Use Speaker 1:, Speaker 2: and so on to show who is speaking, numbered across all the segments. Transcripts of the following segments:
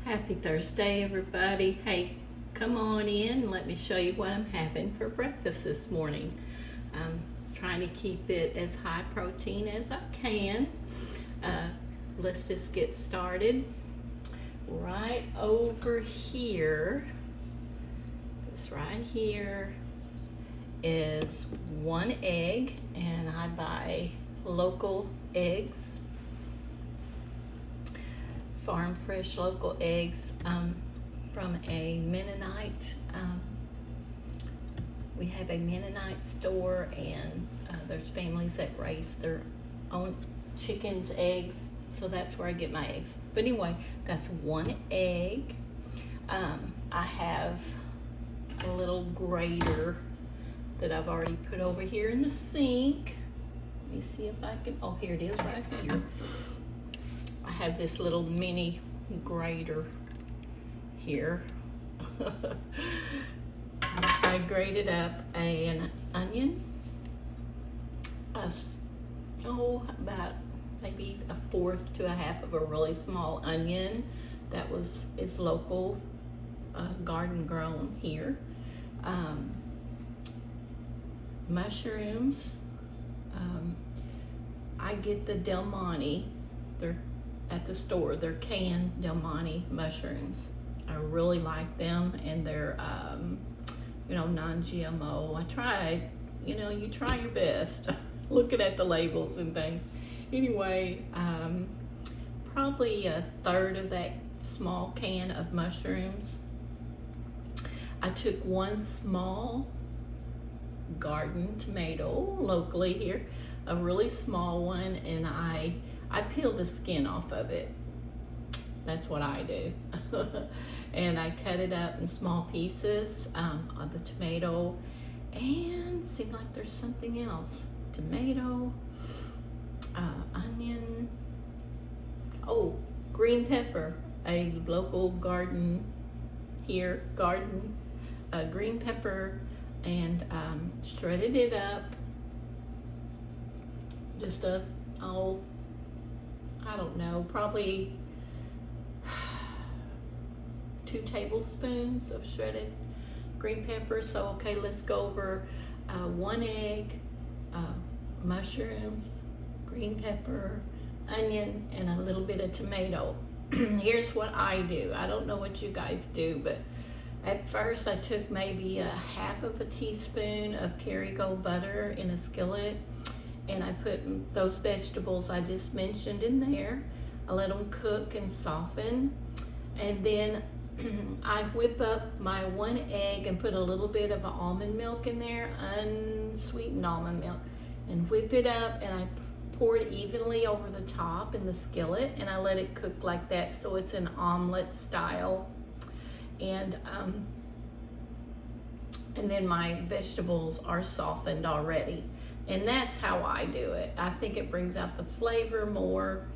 Speaker 1: Happy Thursday, everybody. Hey, come on in and let me show you what I'm having for breakfast this morning. I'm trying to keep it as high protein as I can. Let's just get started. Right over here, this right here is one egg, and I buy local eggs, farm fresh local eggs from a Mennonite. We have a Mennonite store, and there's families that raise their own chickens, eggs, so that's where I get my eggs. But anyway, that's one egg. I have a little grater that I've already put over here in the sink. Let me see if I can, oh, here it is right here. I have this little mini grater here. I grated up an onion, about maybe a fourth to a half of a really small onion that is local, garden grown here. Mushrooms. I get the Del Monte. They're at the store. They're canned Del Monte mushrooms. I really like them, and they're non-GMO. I tried, you try your best looking at the labels and things. Anyway, probably a third of that small can of mushrooms. I took one small garden tomato locally here, a really small one, and I peel the skin off of it. That's what I do. And I cut it up in small pieces of the tomato, and seemed like there's something else. Tomato, onion, green pepper, a local garden here, green pepper, and shredded it up. Just I don't know, probably 2 tablespoons of shredded green pepper. So, okay, let's go over 1 egg, mushrooms, green pepper, onion, and a little bit of tomato. Here's what I do. I don't know what you guys do, but at first I took maybe a half of a teaspoon of Kerrygold butter in a skillet, and I put those vegetables I just mentioned in there. I let them cook and soften, and then I whip up my 1 egg and put a little bit of almond milk in there, unsweetened almond milk, and whip it up, and I pour it evenly over the top in the skillet, and I let it cook like that, so it's an omelet style. And then my vegetables are softened already. And that's how I do it. I think it brings out the flavor more.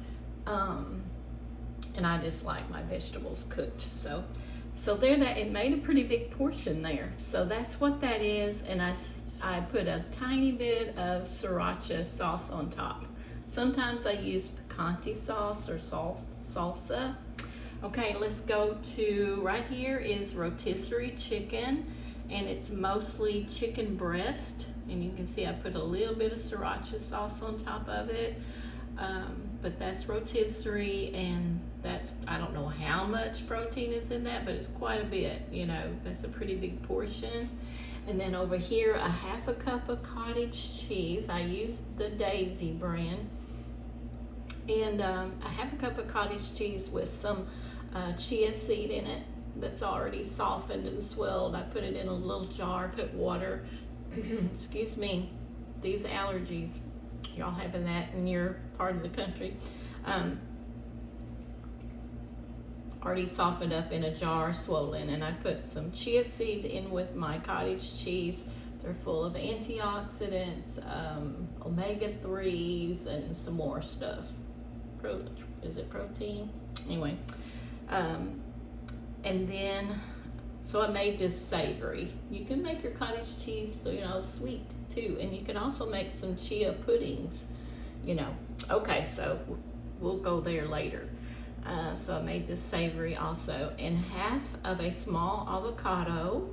Speaker 1: And I just like my vegetables cooked. So there, that it made a pretty big portion there. So that's what that is. And I put a tiny bit of sriracha sauce on top. Sometimes I use picante sauce or salsa. Okay, let's go to, right here is rotisserie chicken, and it's mostly chicken breast. And you can see I put a little bit of sriracha sauce on top of it. But that's rotisserie, and I don't know how much protein is in that, but it's quite a bit, that's a pretty big portion. And then over here, a half a cup of cottage cheese. I use the Daisy brand. And a half a cup of cottage cheese with some chia seed in it that's already softened and swelled. I put it in a little jar, put water. Excuse me, these allergies, y'all having that in your part of the country. Already softened up in a jar, swollen, and I put some chia seeds in with my cottage cheese. They're full of antioxidants, omega-3s, and some more stuff. Is it protein? Anyway, and then, so I made this savory. You can make your cottage cheese, sweet too, and you can also make some chia puddings, Okay, so we'll go there later. So I made this savory also. And half of a small avocado.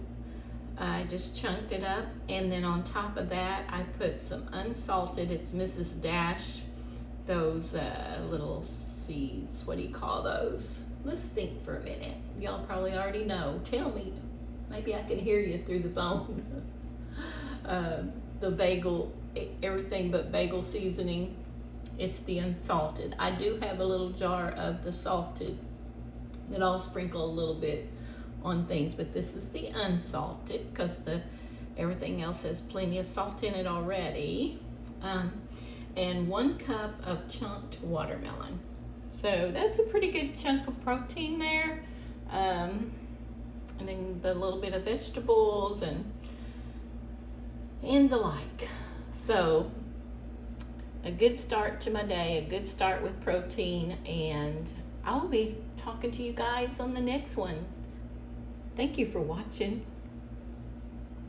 Speaker 1: I just chunked it up, and then on top of that I put some unsalted, it's Mrs. Dash, those little seeds, what do you call those? Let's think for a minute. Y'all probably already know. Tell me. Maybe I can hear you through the phone. The bagel, everything but bagel seasoning. It's the unsalted. I do have a little jar of the salted that I'll sprinkle a little bit on things, but this is the unsalted because everything else has plenty of salt in it already. And 1 cup of chunked watermelon. So that's a pretty good chunk of protein there. And then the little bit of vegetables and the like. So a good start to my day, a good start with protein, and I'll be talking to you guys on the next one. Thank you for watching.